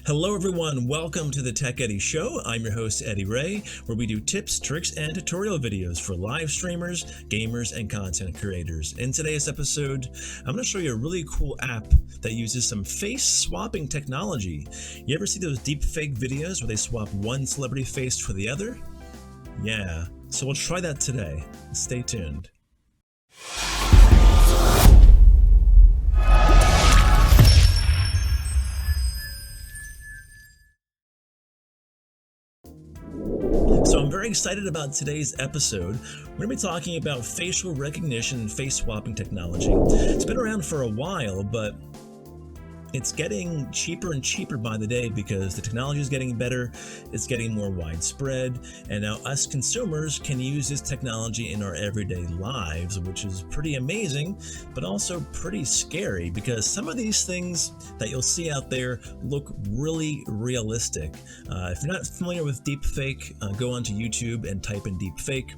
Hello everyone, welcome to the Tech Eddie Show. I'm your host Eddie Ray, where we do tips, tricks, and tutorial videos for live streamers, gamers, and content creators. In today's episode, I'm going to show you a really cool app that uses some face swapping technology. You ever see those deepfake videos where they swap one celebrity face for the other? Yeah, so we'll try that today. Stay tuned. So I'm very excited about today's episode. We're going to be talking about facial recognition and face swapping technology. It's been around for a while, but it's getting cheaper and cheaper by the day because the technology is getting better, it's getting more widespread, and now us consumers can use this technology in our everyday lives, which is pretty amazing, but also pretty scary because some of these things that you'll see out there look really realistic. If you're not familiar with deepfake, go onto YouTube and type in deepfake.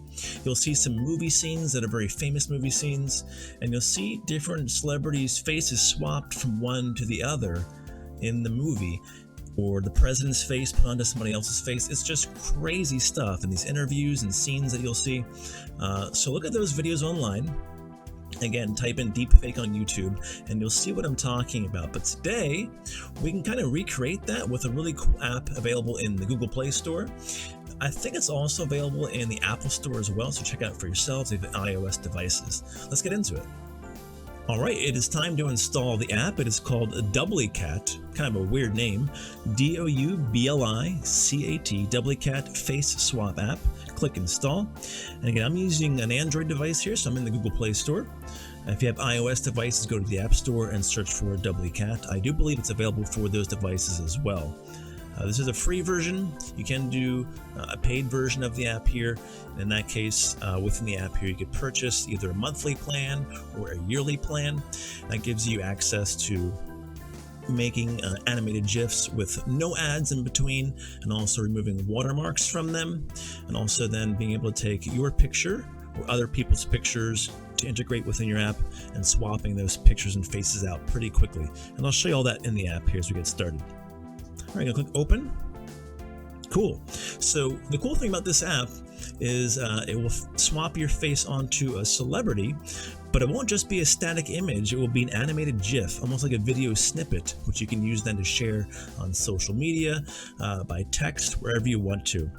You'll see some movie scenes that are very famous movie scenes, and you'll see different celebrities' faces swapped from one to the other in the movie, or the president's face put onto somebody else's face. It's just crazy stuff in these interviews and scenes that you'll see. So look at those videos online. Again, type in deepfake on YouTube and you'll see what I'm talking about. But today, we can kind of recreate that with a really cool app available in the Google Play Store. I think it's also available in the Apple Store as well, so check it out for yourselves if you have iOS devices. Let's get into it. Alright, it is time to install the app. It is called Doublicat, kind of a weird name. D-O-U-B-L-I-C-A-T, Doublicat Face Swap app. Click install. And again, I'm using an Android device here, so I'm in the Google Play Store. If you have iOS devices, go to the App Store and search for Doublicat. I do believe it's available for those devices as well. This is a free version. You can do a paid version of the app here. In that case, within the app here, you could purchase either a monthly plan or a yearly plan. That gives you access to making animated GIFs with no ads in between, and also removing watermarks from them, and also then being able to take your picture or other people's pictures to integrate within your app and swapping those pictures and faces out pretty quickly. And I'll show you all that in the app here as we get started. All right, I'm gonna click open. Cool. So the cool thing about this app is it will swap your face onto a celebrity, but it won't just be a static image. It will be an animated GIF, almost like a video snippet, which you can use then to share on social media, by text, wherever you want to.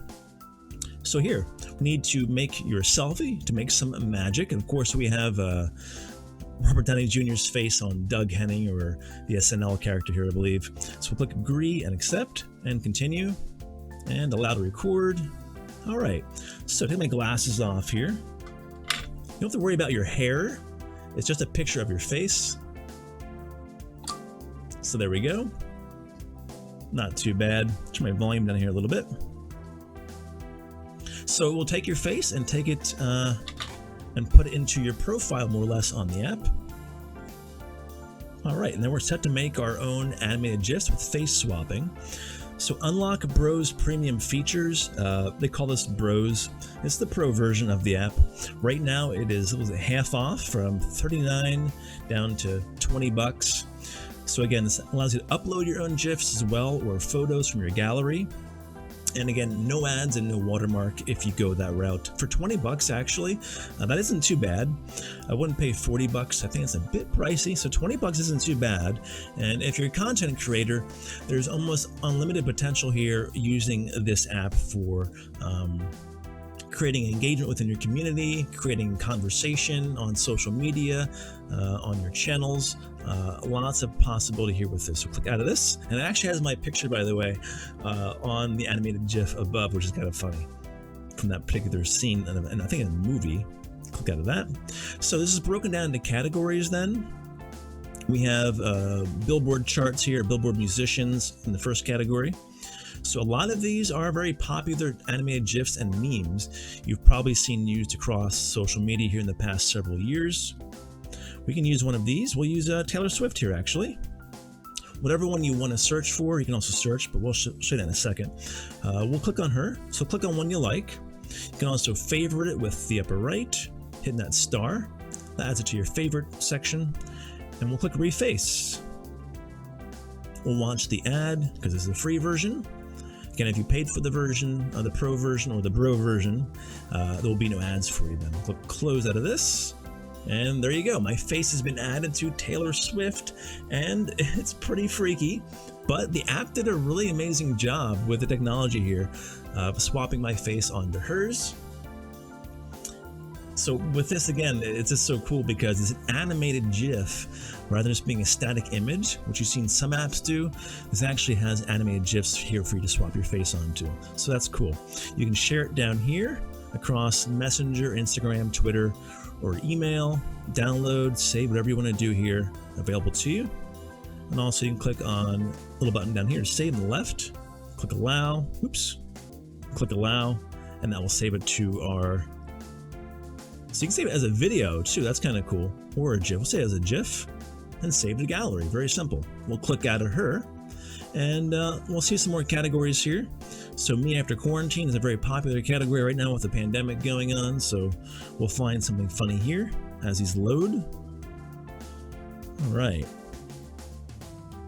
So here, we need to make your selfie to make some magic. And of course, we have Robert Downey Jr.'s face on Doug Henning, or the SNL character here, I believe. So we'll click agree and accept and continue and allow to record. All right, so take my glasses off here. You don't have to worry about your hair. It's just a picture of your face. So there we go. Not too bad. Turn my volume down here a little bit. So we'll take your face and take it and put it into your profile more or less on the app. All right, and then we're set to make our own animated GIFs with face swapping. So unlock Bros premium features. They call this Bros. It's the Pro version of the app. Right now it is half off, from $39 down to $20. So again, this allows you to upload your own GIFs as well, or photos from your gallery. And again, no ads and no watermark if you go that route. For $20 actually, that isn't too bad. I wouldn't pay $40. I think it's a bit pricey, so $20 isn't too bad. And if you're a content creator, there's almost unlimited potential here using this app for creating engagement within your community, creating conversation on social media, on your channels. Lots of possibility here with this. So click out of this, and it actually has my picture, by the way, on the animated GIF above, which is kind of funny from that particular scene, and I think in a movie. Click out of that. So this is broken down into categories then. We have Billboard charts here, Billboard musicians in the first category. So a lot of these are very popular animated GIFs and memes you've probably seen used across social media here in the past several years. We can use one of these. We'll use Taylor Swift here, actually. Whatever one you want to search for, you can also search, but we'll show you that in a second. We'll click on her. So click on one you like. You can also favorite it with the upper right, hitting that star. That adds it to your favorite section. And we'll click reface. will watch the ad because this is a free version. Again, if you paid for the version, the pro version or the bro version, there will be no ads for you then. Click close out of this. And there you go. My face has been added to Taylor Swift, and it's pretty freaky. But the app did a really amazing job with the technology here of swapping my face onto hers. So with this, again, it's just so cool because it's an animated GIF rather than just being a static image, which you've seen some apps do. This actually has animated GIFs here for you to swap your face onto. So that's cool. You can share it down here across Messenger, Instagram, Twitter, or email, download, save, whatever you want to do here, available to you. And also you can click on a little button down here to save on the left, click allow, click allow, and that will save it to our, so you can save it as a video too, that's kind of cool, or a GIF. We'll say it as a GIF and save to gallery, very simple. We'll click out of her and we'll see some more categories here. So me after quarantine is a very popular category right now with the pandemic going on, so we'll find something funny here as these load. All right.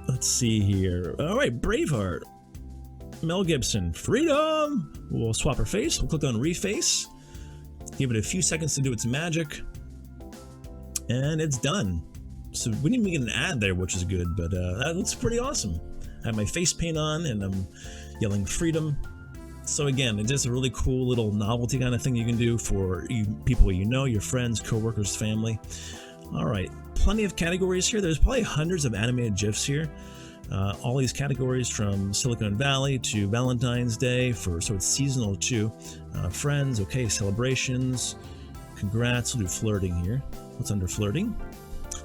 Let's see here. All right, Braveheart. Mel Gibson, freedom. We'll swap her face. We'll click on reface. Give it a few seconds to do its magic. And it's done. So we didn't even get an ad there, which is good, but that looks pretty awesome. I have my face paint on and I'm yelling freedom. So again, it's just a really cool little novelty kind of thing you can do for people you know, your friends, coworkers, family. All right, plenty of categories here. There's probably hundreds of animated GIFs here. All these categories from Silicon Valley to Valentine's Day, so it's seasonal too. Friends, okay, celebrations, congrats. We'll do flirting here. What's under flirting?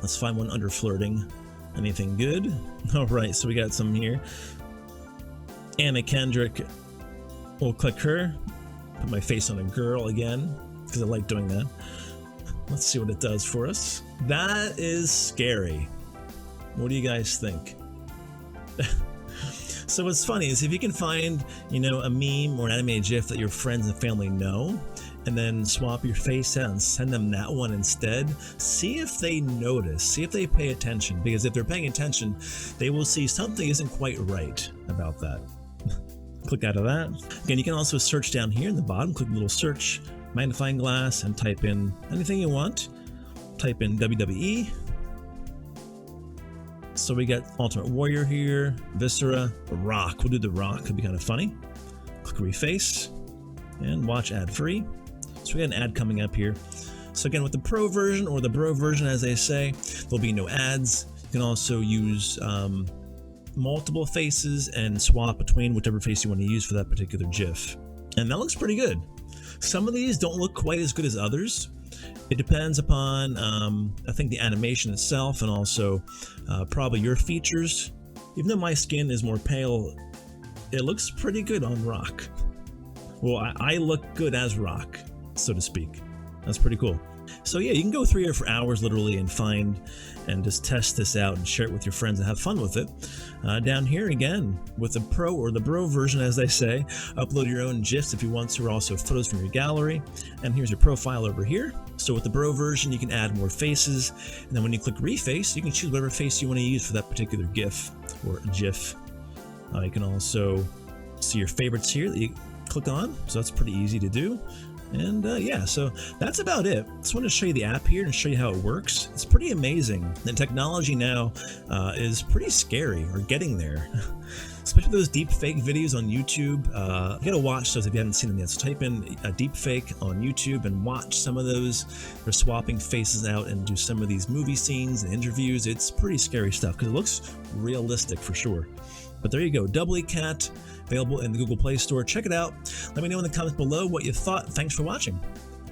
Let's find one under flirting. Anything good? All right, so we got some here. Anna Kendrick. We'll click her. Put my face on a girl again because I like doing that. Let's see what it does for us. That is scary. What do you guys think? So what's funny is if you can find, a meme or an animated GIF that your friends and family know, and then swap your face out and send them that one instead, see if they notice, see if they pay attention, because if they're paying attention, they will see something isn't quite right about that. Click out of that. Again, you can also search down here in the bottom, click the little search magnifying glass and type in anything you want. Type in WWE. So we got Ultimate Warrior here, Viscera, Rock. We'll do the Rock, could be kind of funny. Click reface and watch ad free. So we got an ad coming up here. So again, with the pro version or the bro version, as they say, there'll be no ads. You can also use multiple faces and swap between whichever face you want to use for that particular GIF. And that looks pretty good. Some of these don't look quite as good as others. It depends upon, I think, the animation itself and also probably your features. Even though my skin is more pale, it looks pretty good on Rock. Well, I look good as Rock, so to speak. That's pretty cool. So yeah, you can go 3 or 4 hours literally and find and just test this out and share it with your friends and have fun with it. Down here again, with the pro or the bro version, as they say, upload your own GIFs if you want to, or also photos from your gallery. And here's your profile over here. So with the bro version, you can add more faces. And then when you click reface, you can choose whatever face you want to use for that particular GIF or GIF. You can also see your favorites here that you click on. So that's pretty easy to do. And yeah, so that's about it. Just wanted to show you the app here and show you how it works. It's pretty amazing. The technology now is pretty scary, or getting there. Especially those deepfake videos on YouTube. You gotta watch those if you haven't seen them yet. So type in a deepfake on YouTube and watch some of those. They're swapping faces out and do some of these movie scenes and interviews. It's pretty scary stuff because it looks realistic for sure. But there you go, Doublicat, available in the Google Play Store. Check it out. Let me know in the comments below what you thought. Thanks for watching.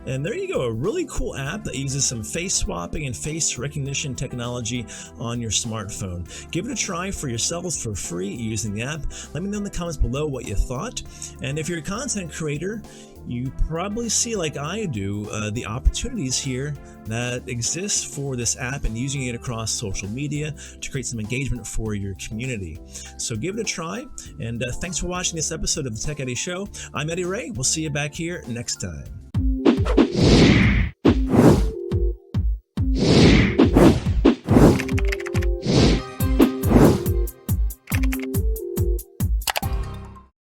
And there you go, a really cool app that uses some face swapping and face recognition technology on your smartphone. Give it a try for yourselves for free using the app. Let me know in the comments below what you thought. And if you're a content creator, you probably see, like I do, the opportunities here that exist for this app and using it across social media to create some engagement for your community. So give it a try, and thanks for watching this episode of the Tech Eddie Show. I'm Eddie Ray. We'll see you back here next time.